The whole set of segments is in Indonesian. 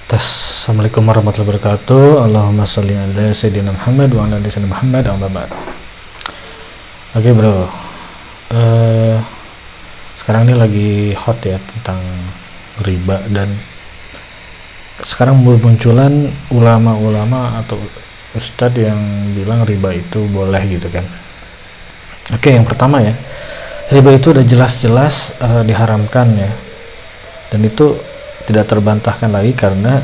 Assalamualaikum warahmatullahi wabarakatuh. Allahumma sholli ala sayyidina Muhammad wa ala ali sayyidina Muhammad. Amma ba'd. Oke bro, sekarang ini lagi hot ya tentang riba, dan sekarang bermunculan ulama-ulama atau ustadz yang bilang riba itu boleh gitu kan. Oke, yang pertama ya, riba itu udah jelas-jelas diharamkan ya, dan itu tidak terbantahkan lagi karena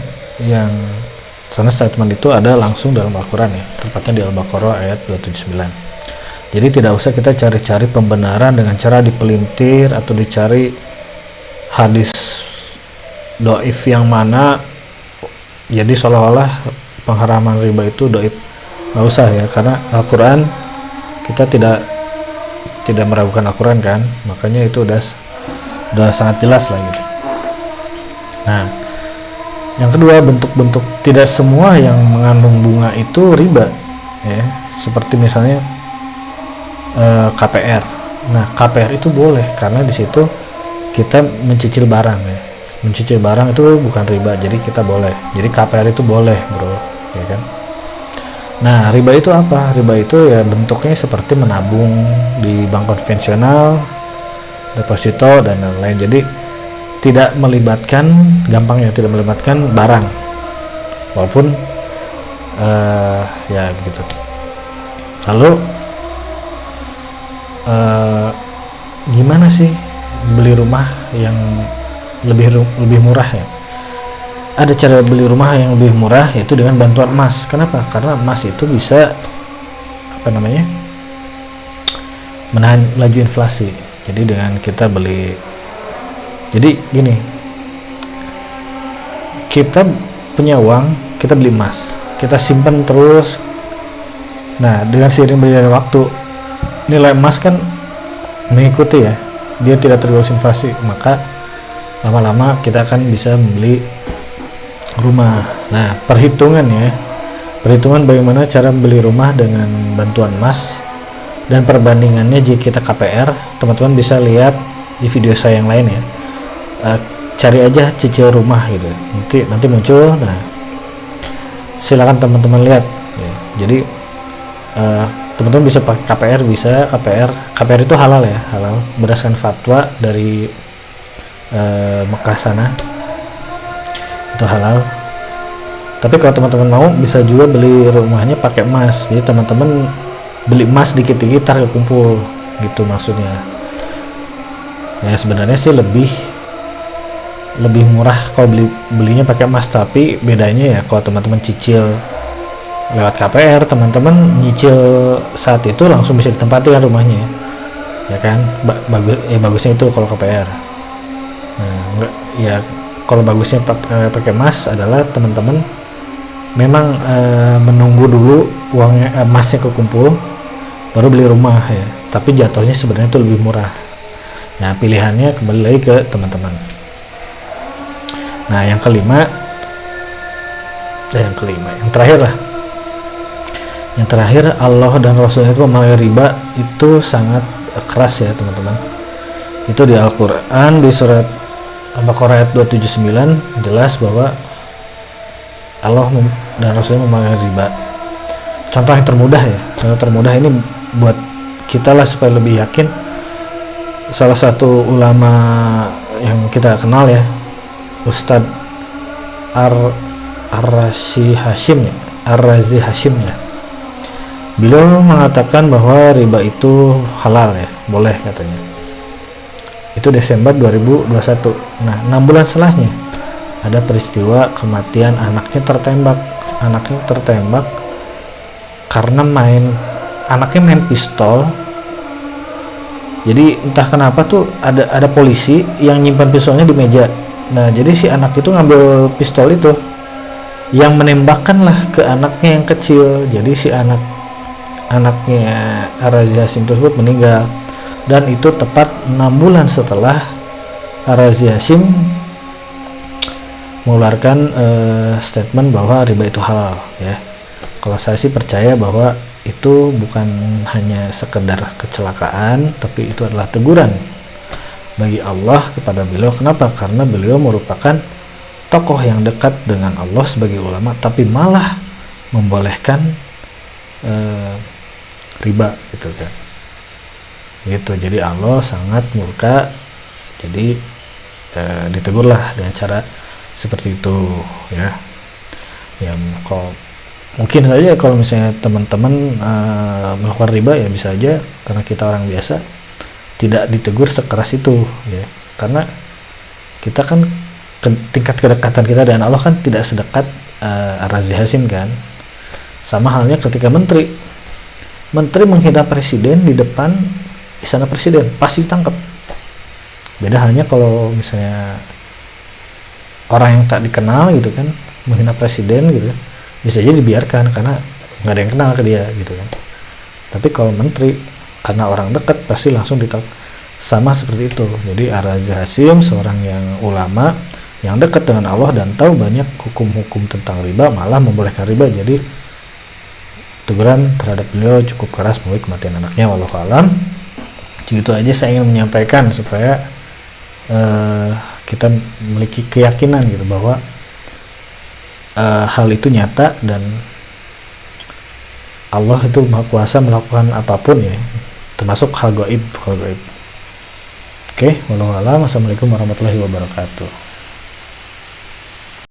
statement itu ada langsung dalam Al-Quran ya, tepatnya di Al-Baqarah ayat 279. Jadi tidak usah kita cari-cari pembenaran dengan cara dipelintir atau dicari hadis doif yang mana jadi seolah-olah pengharaman riba itu doif. Nggak usah ya, karena Al-Quran kita tidak meragukan Al-Quran kan, makanya itu udah sangat jelas lah gitu. Nah, yang kedua, bentuk-bentuk tidak semua yang mengandung bunga itu riba ya, seperti misalnya KPR. Nah, KPR itu boleh karena di situ kita mencicil barang ya. Mencicil barang itu bukan riba, jadi kita boleh. Jadi KPR itu boleh, bro, ya kan? Nah, riba itu apa? Riba itu ya bentuknya seperti menabung di bank konvensional, deposito dan lain-lain. Jadi tidak melibatkan, gampangnya tidak melibatkan barang, walaupun ya begitu. Lalu gimana sih beli rumah yang lebih murah ya? Ada cara beli rumah yang lebih murah, yaitu dengan bantuan emas. Kenapa? Karena emas itu bisa menahan laju inflasi. Jadi dengan kita beli, jadi gini, kita punya uang, kita beli emas, kita simpan terus. Nah, dengan seiring berjalannya waktu, nilai emas kan mengikuti ya, dia tidak tergerus inflasi, maka lama-lama kita akan bisa membeli rumah. Nah, perhitungan bagaimana cara beli rumah dengan bantuan emas dan perbandingannya jika kita KPR, teman-teman bisa lihat di video saya yang lain ya. Cari aja cicil rumah gitu, nanti muncul. Nah, silakan teman-teman lihat ya. Jadi teman-teman bisa pakai KPR, bisa KPR itu halal ya, halal berdasarkan fatwa dari Mekah sana, itu halal. Tapi kalau teman-teman mau, bisa juga beli rumahnya pakai emas. Jadi teman-teman beli emas dikit-dikit tarik kumpul gitu maksudnya ya. Sebenarnya sih lebih murah kalau belinya pakai emas, tapi bedanya ya kalau teman-teman cicil lewat KPR, teman-teman nyicil saat itu langsung bisa ditempati kan rumahnya ya kan. Bagusnya itu kalau KPR. Nah, enggak ya, kalau bagusnya pakai emas adalah teman-teman memang menunggu dulu uangnya, emasnya kekumpul, baru beli rumah ya, tapi jatuhnya sebenarnya itu lebih murah. Nah, pilihannya kembali lagi ke teman-teman. Nah, yang terakhir, Allah dan Rasulnya itu memerangi riba itu sangat keras ya teman-teman. Itu di Al-Quran, di surat Al-Baqarah ayat 279 jelas bahwa Allah dan Rasulnya memerangi riba. Contoh termudah ini buat kita lah supaya lebih yakin. Salah satu ulama yang kita kenal ya, Ustadz Ar-Razi Hashim ya. Beliau mengatakan bahwa riba itu halal ya, boleh katanya. Itu Desember 2021. Nah, 6 bulan setelahnya ada peristiwa kematian anaknya tertembak karena anaknya main pistol. Jadi entah kenapa tuh ada polisi yang nyimpan pistolnya di meja. Nah, jadi si anak itu ngambil pistol itu, yang menembakkan lah ke anaknya yang kecil. Jadi si anaknya Ar-Razi Hashim tersebut meninggal, dan itu tepat 6 bulan setelah Ar-Razi Hashim mengeluarkan statement bahwa riba itu halal ya. Kalau saya sih percaya bahwa itu bukan hanya sekedar kecelakaan, tapi itu adalah teguran bagi Allah kepada beliau. Kenapa? Karena beliau merupakan tokoh yang dekat dengan Allah sebagai ulama tapi malah membolehkan riba gitu kan. Gitu. Jadi Allah sangat murka. Jadi ditegurlah dengan cara seperti itu ya. Ya kalau mungkin saja kalau misalnya teman-teman melakukan riba ya bisa aja karena kita orang biasa tidak ditegur sekeras itu ya. Karena kita kan tingkat kedekatan kita dengan Allah kan tidak sedekat Ar-Razi Hasim kan. Sama halnya ketika menteri menghina presiden di depan istana presiden pasti ditangkap. Beda halnya kalau misalnya orang yang tak dikenal gitu kan menghina presiden gitu kan, bisa aja dibiarkan karena nggak ada yang kenal ke dia gitu kan. Tapi kalau menteri karena orang dekat pasti langsung ditangkap. Sama seperti itu. Jadi Ar-Razi Hasim seorang yang ulama yang dekat dengan Allah dan tahu banyak hukum-hukum tentang riba malah membolehkan riba. Jadi teguran terhadap beliau cukup keras melalui kematian anaknya. Wallahu a'lam. Itu aja saya ingin menyampaikan supaya kita memiliki keyakinan gitu bahwa hal itu nyata dan Allah itu maha kuasa melakukan apapun ya, termasuk hal gaib. Oke, wallahu a'lam. Assalamualaikum warahmatullahi wabarakatuh.